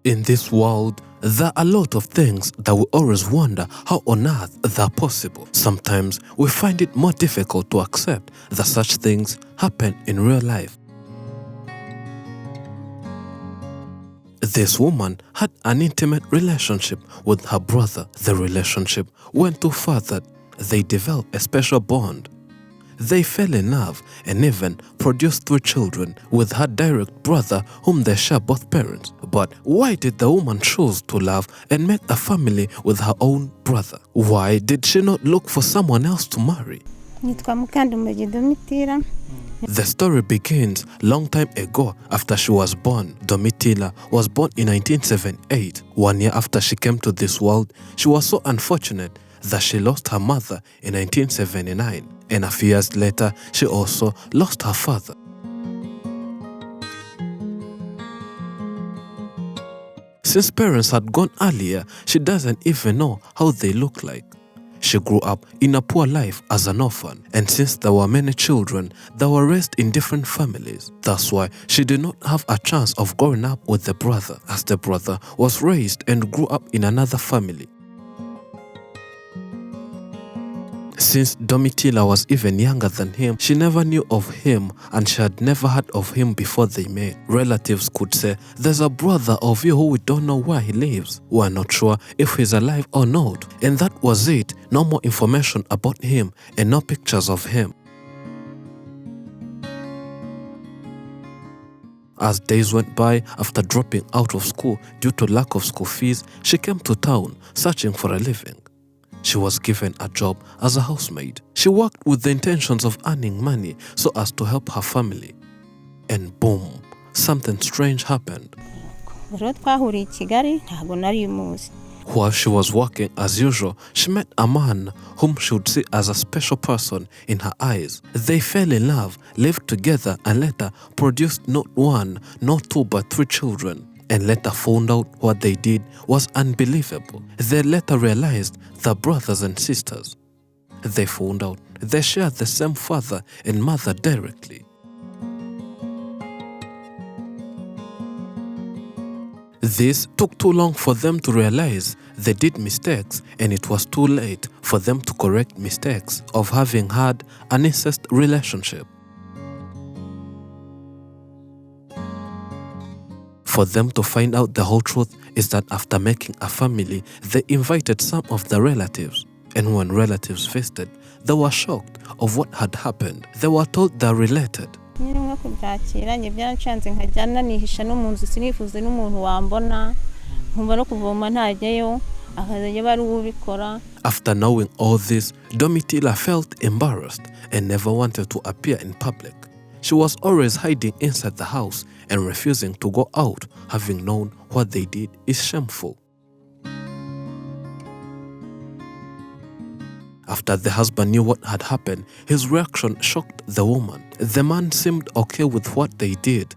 In this world, there are a lot of things that we always wonder how on earth they're possible. Sometimes we find it more difficult to accept that such things happen in real life. This woman had an intimate relationship with her brother. The relationship went too far that they developed a special bond. They fell in love and even produced 3 children with her direct brother whom they share both parents. But why did the woman choose to love and make a family with her own brother? Why did she not look for someone else to marry? The story begins long time ago after she was born. Domitila was born in 1978. 1 year after she came to this world, she was so unfortunate that she lost her mother in 1979. And a few years later, she also lost her father. Since parents had gone earlier, she doesn't even know how they look like. She grew up in a poor life as an orphan, and since there were many children, they were raised in different families. That's why she did not have a chance of growing up with the brother, as the brother was raised and grew up in another family. Since Domitila was even younger than him, she never knew of him and she had never heard of him before they met. Relatives could say, "There's a brother of you who we don't know where he lives. We're not sure if he's alive or not." And that was it. No more information about him and no pictures of him. As days went by, after dropping out of school due to lack of school fees, she came to town searching for a living. She was given a job as a housemaid. She worked with the intentions of earning money so as to help her family. And boom, something strange happened. While she was working as usual, she met a man whom she would see as a special person in her eyes. They fell in love, lived together, and later produced not 1, not 2, but 3 children. And later found out what they did was unbelievable. They later realized they're brothers and sisters. They found out they shared the same father and mother directly. This took too long for them to realize they did mistakes, and it was too late for them to correct mistakes of having had an incest relationship. For them to find out the whole truth is that after making a family, they invited some of the relatives. And when relatives visited, they were shocked of what had happened. They were told they're related. After knowing all this, Domitila felt embarrassed and never wanted to appear in public. She was always hiding inside the house and refusing to go out, having known what they did is shameful. After the husband knew what had happened, his reaction shocked the woman. The man seemed okay with what they did.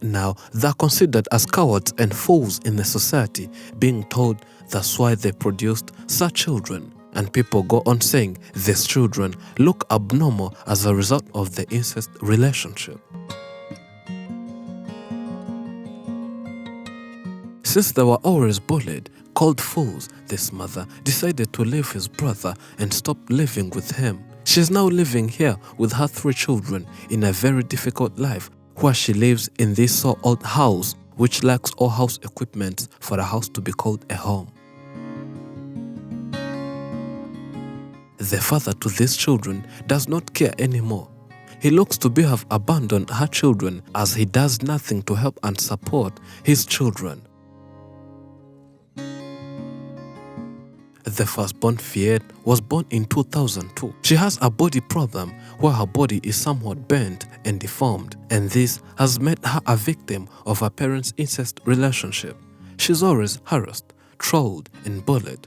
Now, they're considered as cowards and fools in the society, being told that's why they produced such children. And people go on saying these children look abnormal as a result of the incest relationship. Since they were always bullied, called fools, this mother decided to leave his brother and stop living with him. She's now living here with her 3 children in a very difficult life, where she lives in this so old house which lacks all house equipment for a house to be called a home. The father to these children does not care anymore. He looks to have abandoned her children as he does nothing to help and support his children. The firstborn Fiat was born in 2002. She has a body problem where her body is somewhat bent and deformed, and this has made her a victim of her parents' incest relationship. She's always harassed, trolled, and bullied.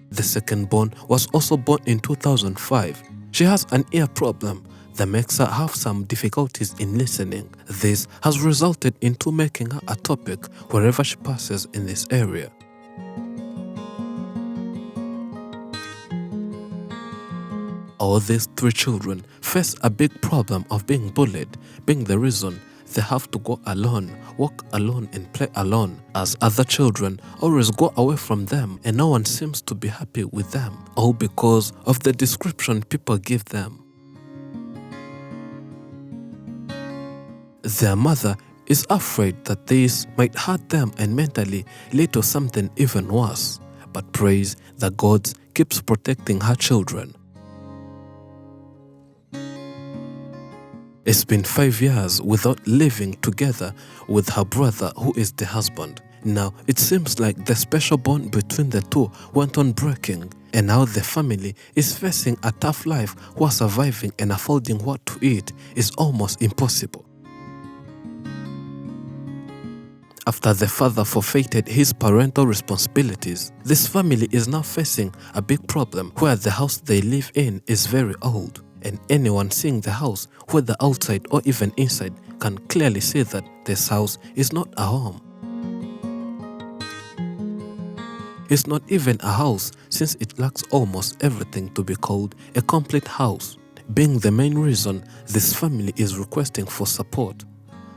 The second-born was also born in 2005. She has an ear problem that makes her have some difficulties in listening. This has resulted into making her a topic wherever she passes in this area. All these 3 children face a big problem of being bullied, being the reason they have to go alone, walk alone and play alone, as other children always go away from them and no one seems to be happy with them, all because of the description people give them. Their mother is afraid that this might hurt them and mentally lead to something even worse, but prays that God keeps protecting her children. It's been 5 years without living together with her brother, who is the husband. Now, it seems like the special bond between the two went on breaking, and now the family is facing a tough life while surviving and affording what to eat is almost impossible. After the father forfeited his parental responsibilities, this family is now facing a big problem where the house they live in is very old. And anyone seeing the house, whether outside or even inside, can clearly see that this house is not a home. It's not even a house, since it lacks almost everything to be called a complete house, being the main reason this family is requesting for support,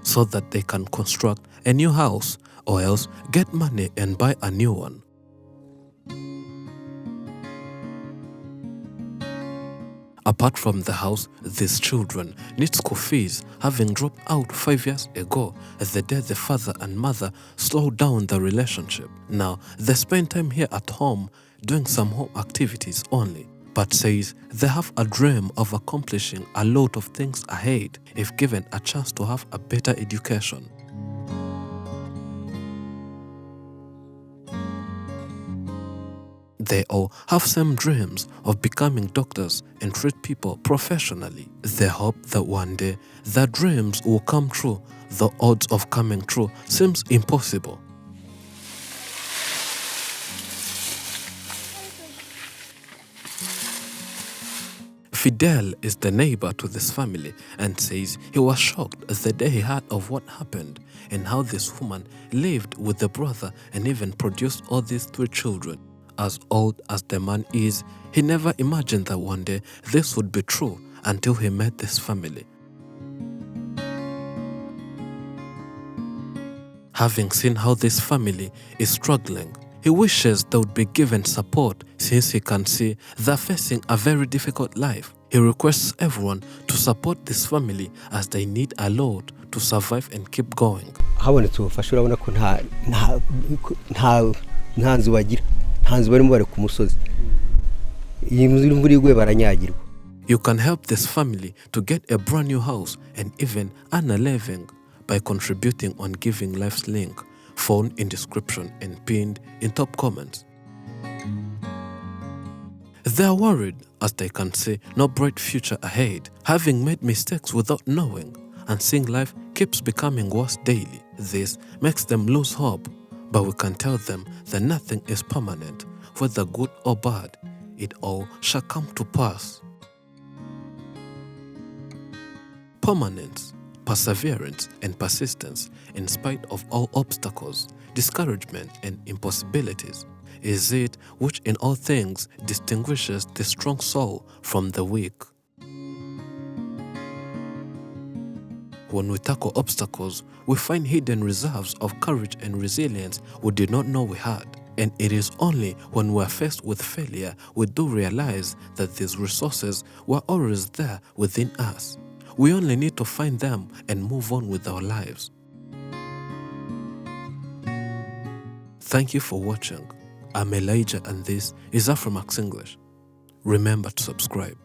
so that they can construct a new house or else get money and buy a new one. Apart from the house, these children need school fees, having dropped out 5 years ago as the day the father and mother slowed down the relationship. Now, they spend time here at home doing some home activities only, but says they have a dream of accomplishing a lot of things ahead if given a chance to have a better education. They all have same dreams of becoming doctors and treat people professionally. They hope that one day their dreams will come true. The odds of coming true seems impossible. Fidel is the neighbor to this family and says he was shocked the day he heard of what happened and how this woman lived with the brother and even produced all these 3 children. As old as the man is, he never imagined that one day this would be true until he met this family. Having seen how this family is struggling, he wishes they would be given support since he can see they're facing a very difficult life. He requests everyone to support this family as they need a lot to survive and keep going. Habonetse ubufasha urabona ko nta nzu bagira. You can help this family to get a brand new house and even earn a living by contributing on Giving Life's link, found in description and pinned in top comments. They are worried as they can see no bright future ahead, having made mistakes without knowing, and seeing life keeps becoming worse daily. This makes them lose hope. But we can tell them that nothing is permanent, whether good or bad, it all shall come to pass. Permanence, perseverance, and persistence, in spite of all obstacles, discouragement, and impossibilities, is it which in all things distinguishes the strong soul from the weak. When we tackle obstacles, we find hidden reserves of courage and resilience we did not know we had. And it is only when we are faced with failure we do realize that these resources were always there within us. We only need to find them and move on with our lives. Thank you for watching. I'm Elijah and this is Afrimax English. Remember to subscribe.